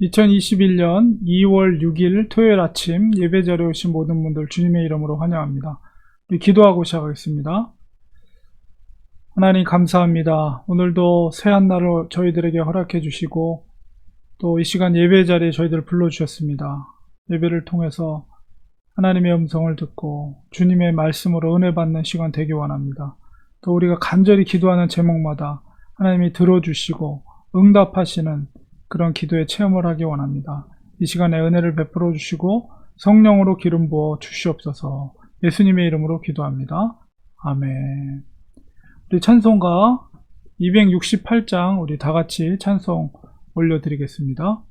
2021년 2월 6일 토요일 아침 예배 자리에 오신 모든 분들 주님의 이름으로 환영합니다. 우리 기도하고 시작하겠습니다. 하나님 감사합니다. 오늘도 새 한 날을 저희들에게 허락해 주시고 또 이 시간 예배 자리에 저희들을 불러주셨습니다. 예배를 통해서 하나님의 음성을 듣고 주님의 말씀으로 은혜 받는 시간 되기 원합니다. 또 우리가 간절히 기도하는 제목마다 하나님이 들어주시고 응답하시는 그런 기도의 체험을 하기 원합니다. 이 시간에 은혜를 베풀어 주시고 성령으로 기름 부어 주시옵소서. 예수님의 이름으로 기도합니다. 아멘. 우리 찬송가 268장 우리 다 같이 찬송 올려드리겠습니다.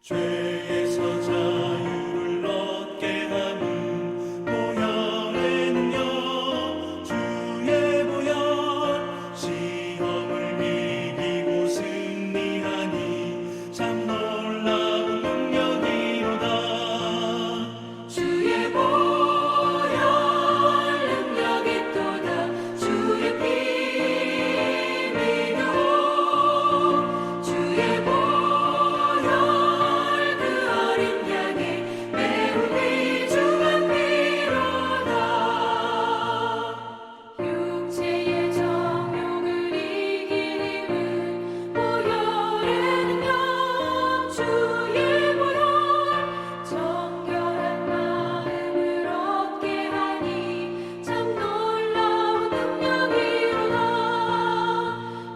죄에서 자유를 얻게 하는 보혈에는요 주의 보혈 시험을 이기고 승리하니 참 놀라운 능력이로다. 주의 보혈 능력이 또다. 주의 피 믿어 주의 보혈 육체의 정욕을 이긴 힘은 보혈에는요 주의 보혈 정결한 마음을 얻게 하니 참 놀라운 능력이로다.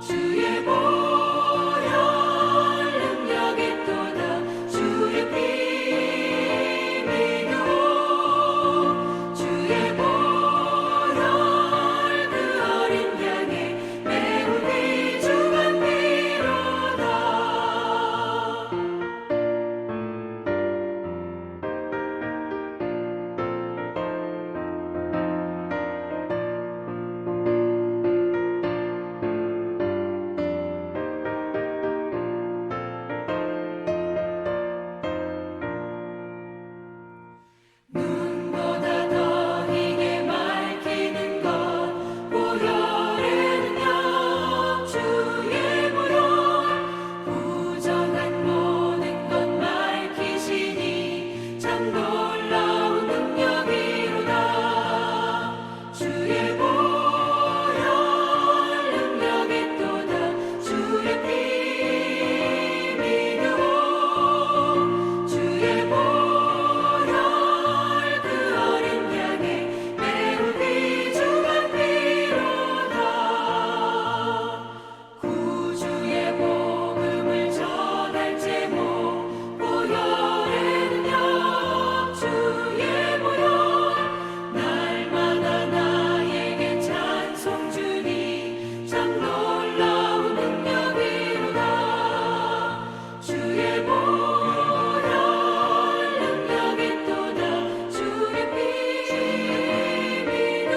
주의 보혈 능력이 또다. 주의 피 믿어 주의 보혈 눈보다 더 희게 밝히는 것 보혈에는요 주의 보혈 부정한 모든 것 밝히시니 참 놀라운 능력이로다. 주의 보혈 능력이 또다. 주의 피 믿어 주의 보혈 구주의 복음을 전할 제목 보혈에는요 주의 보혈 날마다 나에게 찬송 주니 참 놀라운 능력이로다. 주의 보혈 능력이 또다. 주의 피 믿어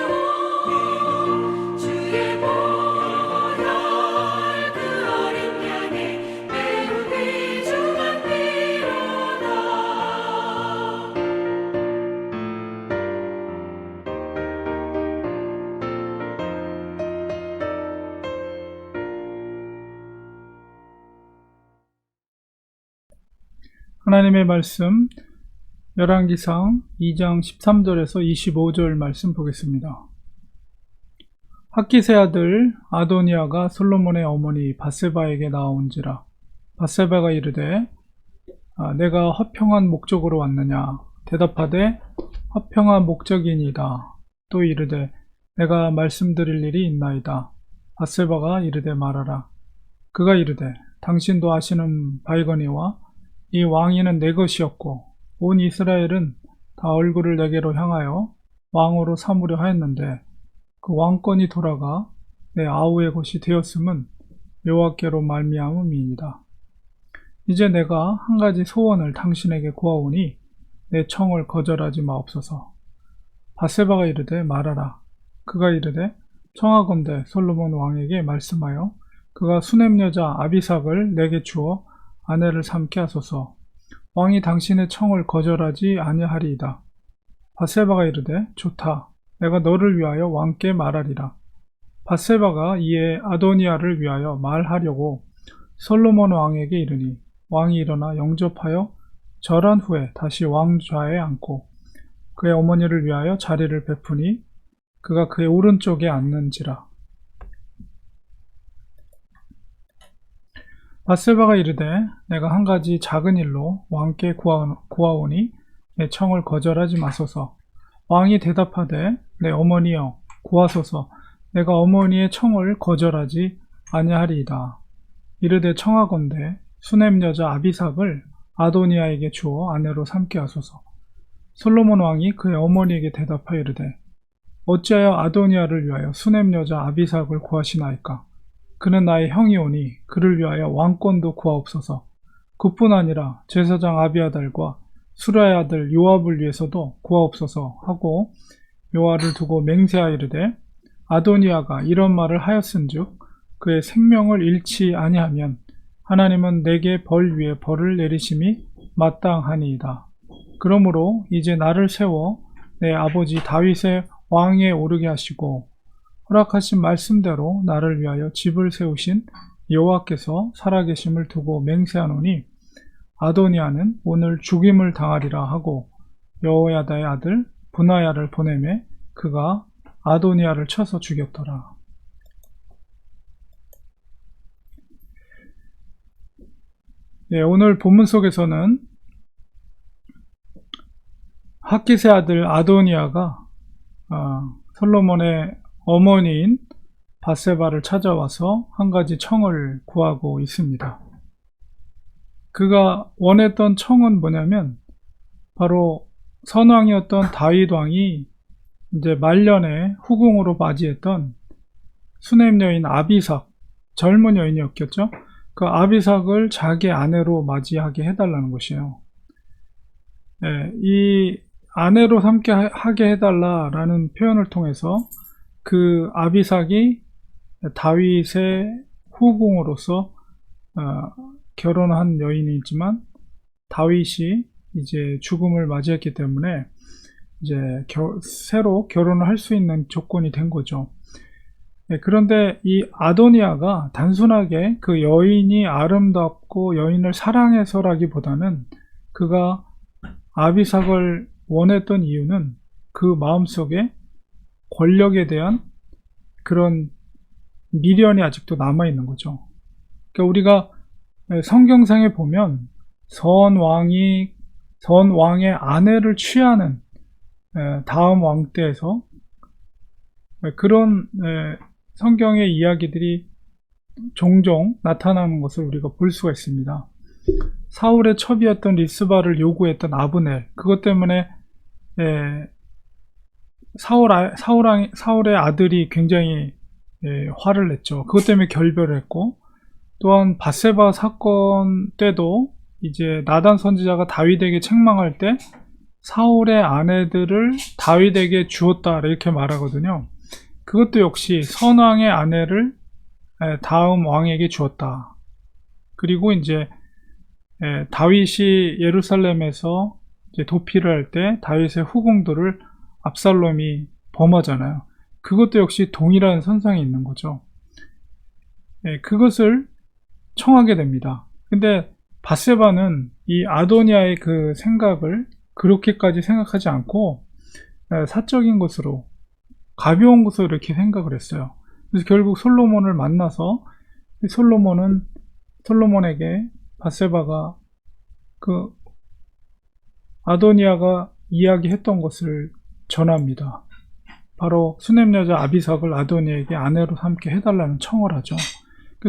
주의 보혈 하나님의 말씀 열왕기상 2장 13절에서 25절 말씀 보겠습니다. 학기세 아들 아도니아가 솔로몬의 어머니 밧세바에게 나온지라. 밧세바가 이르되 내가 화평한 목적으로 왔느냐. 대답하되 화평한 목적이니이다. 또 이르되 내가 말씀드릴 일이 있나이다. 밧세바가 이르되 말하라. 그가 이르되 당신도 아시는 바이거니와 이 왕위는 내 것이었고 온 이스라엘은 다 얼굴을 내게로 향하여 왕으로 삼으려 하였는데 그 왕권이 돌아가 내 아우의 것이 되었음은 여호와께로 말미암음이니이다. 이제 내가 한 가지 소원을 당신에게 구하오니 내 청을 거절하지 마옵소서. 밧세바가 이르되 말하라. 그가 이르되 청하건대 솔로몬 왕에게 말씀하여 그가 수넴 여자 아비삭을 내게 주어 아내를 삼게 하소서. 왕이 당신의 청을 거절하지 아니하리이다. 밧세바가 이르되 좋다. 내가 너를 위하여 왕께 말하리라. 밧세바가 이에 아도니아를 위하여 말하려고 솔로몬 왕에게 이르니 왕이 일어나 영접하여 절한 후에 다시 왕좌에 앉고 그의 어머니를 위하여 자리를 베푸니 그가 그의 오른쪽에 앉는지라. 밧세바가 이르되 내가 한 가지 작은 일로 왕께 구하오니 내 청을 거절하지 마소서. 왕이 대답하되 내 어머니여 구하소서. 내가 어머니의 청을 거절하지 아니하리이다. 이르되 청하건대 수넴 여자 아비삭을 아도니아에게 주어 아내로 삼게 하소서. 솔로몬 왕이 그의 어머니에게 대답하여 이르되 어찌하여 아도니아를 위하여 수넴 여자 아비삭을 구하시나이까? 그는 나의 형이오니 그를 위하여 왕권도 구하옵소서. 그뿐 아니라 제사장 아비아달과 수라의 아들 요압을 위해서도 구하옵소서 하고 요압을 두고 맹세하여 이르되 아도니아가 이런 말을 하였은즉 그의 생명을 잃지 아니하면 하나님은 내게 벌 위에 벌을 내리심이 마땅하니이다. 그러므로 이제 나를 세워 내 아버지 다윗의 왕위에 오르게 하시고 허락하신 말씀대로 나를 위하여 집을 세우신 여호와께서 살아계심을 두고 맹세하노니 아도니아는 오늘 죽임을 당하리라 하고 여호야다의 아들 분하야를 보내매 그가 아도니아를 쳐서 죽였더라. 오늘 본문 속에서는 핫깃의 아들 아도니아가 솔로몬의 어머니인 밧세바를 찾아와서 한 가지 청을 구하고 있습니다. 그가 원했던 청은 뭐냐면 바로 선왕이었던 다윗 왕이 이제 말년에 후궁으로 맞이했던 수넴 여인 아비삭, 젊은 여인이었겠죠. 그 아비삭을 자기 아내로 맞이하게 해달라는 것이에요. 이 아내로 삼게 하게 해달라라는 표현을 통해서 그 아비삭이 다윗의 후궁으로서 결혼한 여인이지만 다윗이 이제 죽음을 맞이했기 때문에 이제 새로 결혼을 할 수 있는 조건이 된 거죠. 그런데 이 아도니아가 단순하게 그 여인이 아름답고 여인을 사랑해서라기보다는 그가 아비삭을 원했던 이유는 그 마음속에 권력에 대한 그런 미련이 아직도 남아있는 거죠. 그러니까 우리가 성경상에 보면 선왕의 아내를 취하는 다음 왕 때에서 그런 성경의 이야기들이 종종 나타나는 것을 우리가 볼 수가 있습니다. 사울의 첩이었던 리스바를 요구했던 아브넬, 그것 때문에 사울의 아들이 굉장히 화를 냈죠. 그것 때문에 결별을 했고, 또한 밧세바 사건 때도 이제 나단 선지자가 다윗에게 책망할 때 사울의 아내들을 다윗에게 주었다 이렇게 말하거든요. 그것도 역시 선왕의 아내를 다음 왕에게 주었다. 그리고 이제 다윗이 예루살렘에서 이제 도피를 할 때 다윗의 후궁들을 압살롬이 범하잖아요. 그것도 역시 동일한 선상에 있는 거죠. 그것을 청하게 됩니다. 근데 밧세바는 이 아도니아의 그 생각을 그렇게까지 생각하지 않고 사적인 것으로 가벼운 것으로 이렇게 생각을 했어요. 그래서 결국 솔로몬을 만나서 솔로몬에게 밧세바가 그 아도니아가 이야기했던 것을 전합니다. 바로 수넴 여자 아비삭을 아도니아에게 아내로 삼게 해달라는 청을 하죠.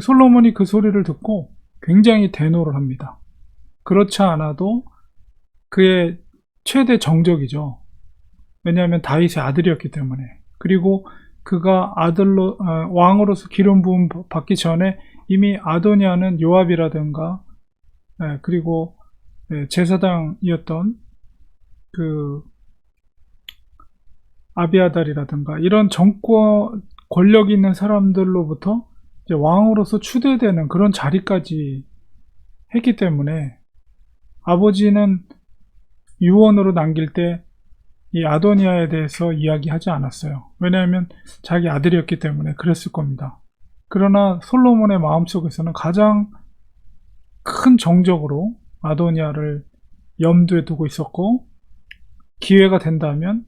솔로몬이 그 소리를 듣고 굉장히 대노를 합니다. 그렇지 않아도 그의 최대 정적이죠. 왜냐하면 다윗의 아들이었기 때문에. 그리고 그가 왕으로서 기름 부음 받기 전에 이미 아도니아는 요압이라든가 그리고 제사장이었던 그 아비아달이라든가 이런 권력이 있는 사람들로부터 이제 왕으로서 추대되는 그런 자리까지 했기 때문에 아버지는 유언으로 남길 때 이 아도니아에 대해서 이야기하지 않았어요. 왜냐하면 자기 아들이었기 때문에 그랬을 겁니다. 그러나 솔로몬의 마음속에서는 가장 큰 정적으로 아도니아를 염두에 두고 있었고, 기회가 된다면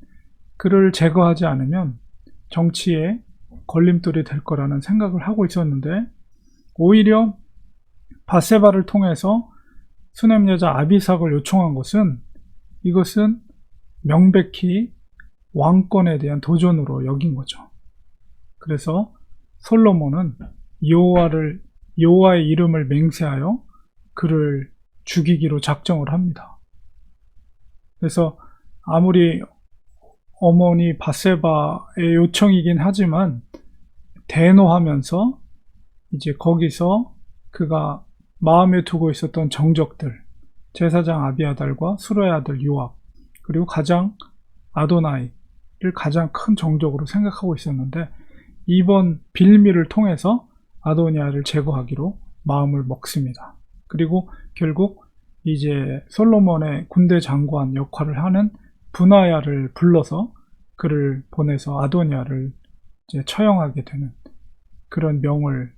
그를 제거하지 않으면 정치에 걸림돌이 될 거라는 생각을 하고 있었는데, 오히려 바세바를 통해서 수냄 여자 아비삭을 요청한 것은, 이것은 명백히 왕권에 대한 도전으로 여긴 거죠. 그래서 솔로몬은 여호와의 이름을 맹세하여 그를 죽이기로 작정을 합니다. 그래서 아무리 어머니 바세바의 요청이긴 하지만 대노하면서 이제 거기서 그가 마음에 두고 있었던 정적들, 제사장 아비아달과 수르의 아들 요압, 그리고 가장 아도나이를 가장 큰 정적으로 생각하고 있었는데, 이번 빌미를 통해서 아도니아를 제거하기로 마음을 먹습니다. 그리고 결국 이제 솔로몬의 군대 장관 역할을 하는 분하야를 불러서 그를 보내서 아도니아를 이제 처형하게 되는 그런 명을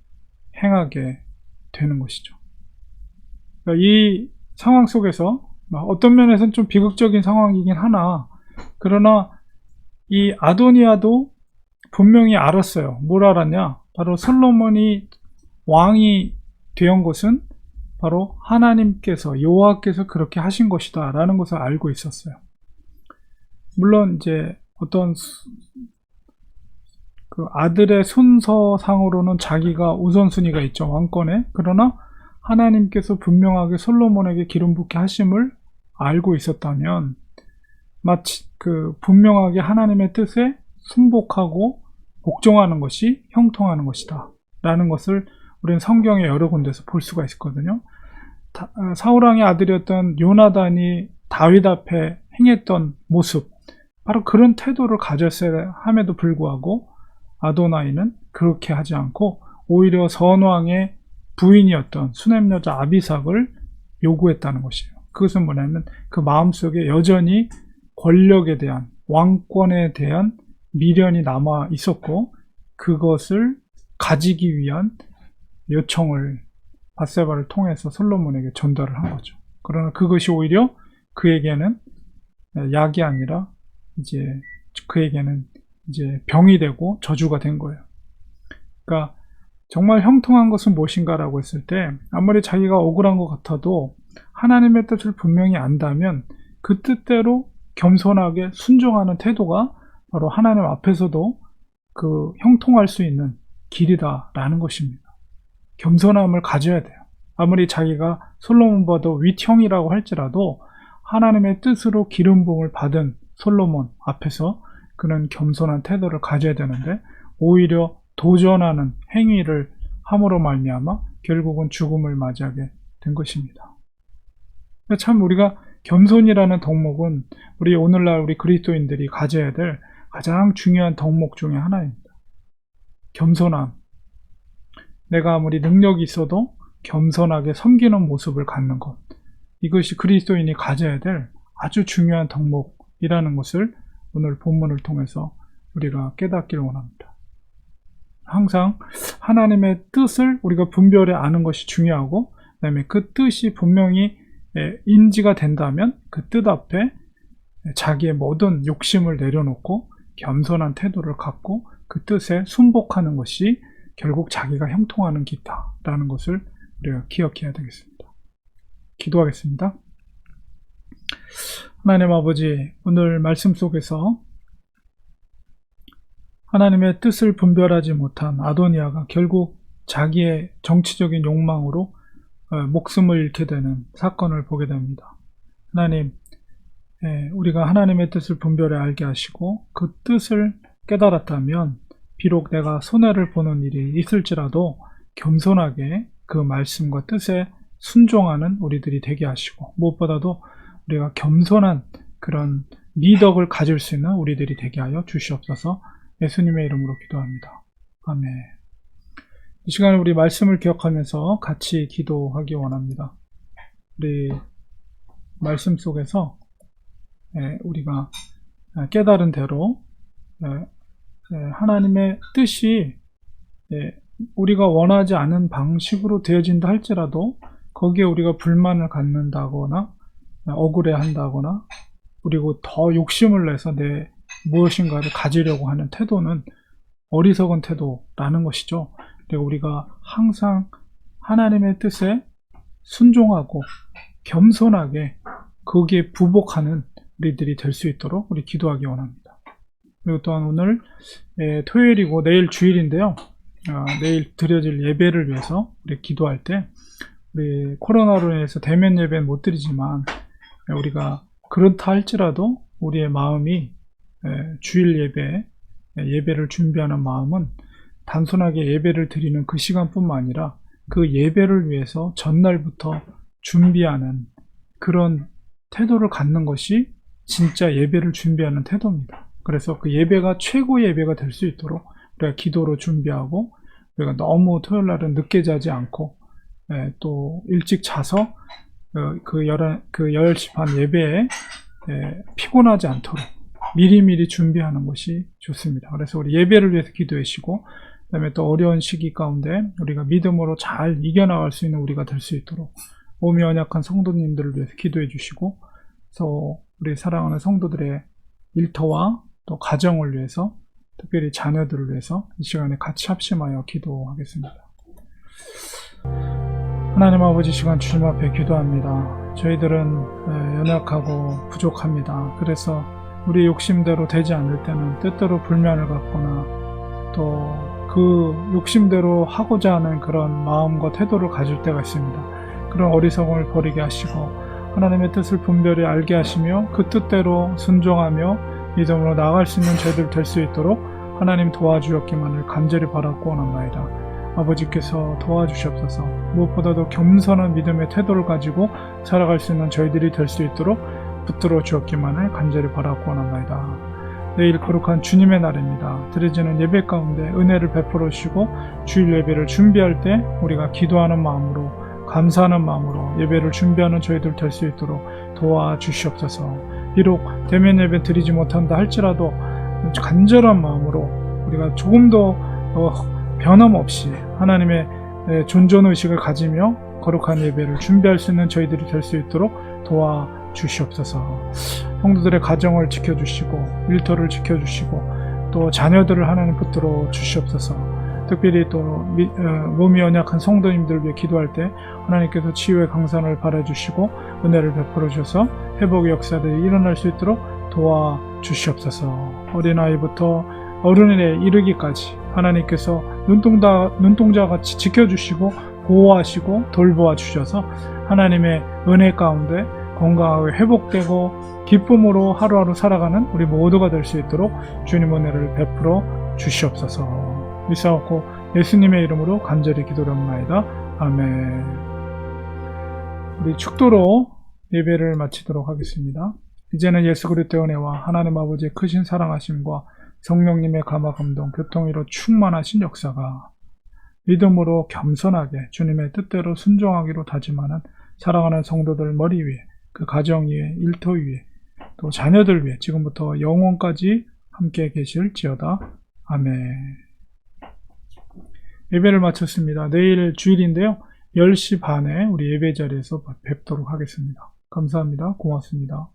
행하게 되는 것이죠. 그러니까 이 상황 속에서 어떤 면에서는 좀 비극적인 상황이긴 하나, 그러나 이 아도니아도 분명히 알았어요. 뭘 알았냐? 바로 솔로몬이 왕이 되온 것은 바로 하나님께서, 여호와께서 그렇게 하신 것이다 라는 것을 알고 있었어요. 물론 이제 어떤 그 아들의 순서상으로는 자기가 우선순위가 있죠, 왕권에. 그러나 하나님께서 분명하게 솔로몬에게 기름 붓게 하심을 알고 있었다면, 마치 그 분명하게 하나님의 뜻에 순복하고 복종하는 것이 형통하는 것이다 라는 것을 우리는 성경의 여러 군데서 볼 수가 있거든요. 사울왕의 아들이었던 요나단이 다윗 앞에 행했던 모습, 바로 그런 태도를 가졌어야 함에도 불구하고 아도나이는 그렇게 하지 않고 오히려 선왕의 부인이었던 수냄 여자 아비삭을 요구했다는 것이에요. 그것은 뭐냐면 그 마음속에 여전히 권력에 대한, 왕권에 대한 미련이 남아 있었고, 그것을 가지기 위한 요청을 바세바를 통해서 솔로몬에게 전달을 한 거죠. 그러나 그것이 오히려 그에게는 약이 아니라 이제 그에게는 이제 병이 되고 저주가 된 거예요. 그러니까 정말 형통한 것은 무엇인가라고 했을 때, 아무리 자기가 억울한 것 같아도 하나님의 뜻을 분명히 안다면 그 뜻대로 겸손하게 순종하는 태도가 바로 하나님 앞에서도 그 형통할 수 있는 길이다라는 것입니다. 겸손함을 가져야 돼요. 아무리 자기가 솔로몬보다 윗형이라고 할지라도 하나님의 뜻으로 기름 부음을 받은 솔로몬 앞에서 그는 겸손한 태도를 가져야 되는데, 오히려 도전하는 행위를 함으로 말미암아 결국은 죽음을 맞이하게 된 것입니다. 참 우리가 겸손이라는 덕목은 우리 오늘날 우리 그리스도인들이 가져야 될 가장 중요한 덕목 중에 하나입니다. 겸손함. 내가 아무리 능력이 있어도 겸손하게 섬기는 모습을 갖는 것, 이것이 그리스도인이 가져야 될 아주 중요한 덕목이라는 것을 오늘 본문을 통해서 우리가 깨닫기를 원합니다. 항상 하나님의 뜻을 우리가 분별해 아는 것이 중요하고, 그 다음에 그 뜻이 분명히 인지가 된다면 그 뜻 앞에 자기의 모든 욕심을 내려놓고 겸손한 태도를 갖고 그 뜻에 순복하는 것이 결국 자기가 형통하는 길이다라는 것을 우리가 기억해야 되겠습니다. 기도하겠습니다. 하나님 아버지, 오늘 말씀 속에서 하나님의 뜻을 분별하지 못한 아도니아가 결국 자기의 정치적인 욕망으로 목숨을 잃게 되는 사건을 보게 됩니다. 하나님, 우리가 하나님의 뜻을 분별해 알게 하시고 그 뜻을 깨달았다면 비록 내가 손해를 보는 일이 있을지라도 겸손하게 그 말씀과 뜻에 순종하는 우리들이 되게 하시고, 무엇보다도 우리가 겸손한 그런 미덕을 가질 수 있는 우리들이 되게 하여 주시옵소서. 예수님의 이름으로 기도합니다. 아멘. 이 시간에 우리 말씀을 기억하면서 같이 기도하기 원합니다. 우리 말씀 속에서 우리가 깨달은 대로 하나님의 뜻이 우리가 원하지 않은 방식으로 되어진다 할지라도 거기에 우리가 불만을 갖는다거나 억울해한다거나 그리고 더 욕심을 내서 내 무엇인가를 가지려고 하는 태도는 어리석은 태도라는 것이죠. 그리고 우리가 항상 하나님의 뜻에 순종하고 겸손하게 거기에 부복하는 우리들이 될 수 있도록 우리 기도하기 원합니다. 그리고 또한 오늘 토요일이고 내일 주일인데요. 내일 드려질 예배를 위해서 우리 기도할 때 우리 코로나로 인해서 대면 예배는 못 드리지만 우리가 그렇다 할지라도 우리의 마음이 주일 예배를 준비하는 마음은 단순하게 예배를 드리는 그 시간뿐만 아니라 그 예배를 위해서 전날부터 준비하는 그런 태도를 갖는 것이 진짜 예배를 준비하는 태도입니다. 그래서 그 예배가 최고의 예배가 될 수 있도록 우리가 기도로 준비하고 우리가 너무 토요일 날은 늦게 자지 않고 또 일찍 자서 그 10시 반 예배에 피곤하지 않도록 미리미리 준비하는 것이 좋습니다. 그래서 우리 예배를 위해서 기도해 주시고 그다음에 또 어려운 시기 가운데 우리가 믿음으로 잘 이겨나갈 수 있는 우리가 될 수 있도록 몸이 연약한 성도님들을 위해서 기도해 주시고 그래서 우리 사랑하는 성도들의 일터와 또 가정을 위해서 특별히 자녀들을 위해서 이 시간에 같이 합심하여 기도하겠습니다. 하나님 아버지 시간 주님 앞에 기도합니다. 저희들은 연약하고 부족합니다. 그래서 우리 욕심대로 되지 않을 때는 때때로 불만을 갖거나 또 그 욕심대로 하고자 하는 그런 마음과 태도를 가질 때가 있습니다. 그런 어리석음을 버리게 하시고 하나님의 뜻을 분별히 알게 하시며 그 뜻대로 순종하며 믿음으로 나아갈 수 있는 저희들 될 수 있도록 하나님 도와주었기만을 간절히 바라고 원합니다. 아버지께서 도와주시옵소서. 무엇보다도 겸손한 믿음의 태도를 가지고 살아갈 수 있는 저희들이 될 수 있도록 붙들어 주었기만을 간절히 바라고 원합니다. 내일 거룩한 주님의 날입니다. 드려지는 예배 가운데 은혜를 베풀어 주시고 주일 예배를 준비할 때 우리가 기도하는 마음으로 감사하는 마음으로 예배를 준비하는 저희들 될 수 있도록 도와주시옵소서. 비록 대면 예배 드리지 못한다 할지라도 간절한 마음으로 우리가 조금 더 변함없이 하나님의 존존의식을 가지며 거룩한 예배를 준비할 수 있는 저희들이 될 수 있도록 도와주시옵소서. 성도들의 가정을 지켜주시고 일터를 지켜주시고 또 자녀들을 하나님 붙들어 주시옵소서. 특별히 또 몸이 연약한 성도님들을 위해 기도할 때 하나님께서 치유의 강산을 바라주시고 은혜를 베풀어 주셔서 회복의 역사들이 일어날 수 있도록 도와주시옵소서. 어린아이부터 어른에 이르기까지 하나님께서 눈동자같이 지켜주시고 보호하시고 돌보아 주셔서 하나님의 은혜 가운데 건강하게 회복되고 기쁨으로 하루하루 살아가는 우리 모두가 될 수 있도록 주님 은혜를 베풀어 주시옵소서. 믿사옵고 예수님의 이름으로 간절히 기도드립나이다. 아멘. 우리 축도로 예배를 마치도록 하겠습니다. 이제는 예수 그리스도의 은혜와 하나님 아버지의 크신 사랑하심과 성령님의 감화 감동 교통으로 충만하신 역사가 믿음으로 겸손하게 주님의 뜻대로 순종하기로 다짐하는 사랑하는 성도들 머리 위에 그 가정 위에 일터 위에 또 자녀들 위에 지금부터 영원까지 함께 계실지어다. 아멘. 예배를 마쳤습니다. 내일 주일인데요. 10시 반에 우리 예배 자리에서 뵙도록 하겠습니다. 감사합니다. 고맙습니다.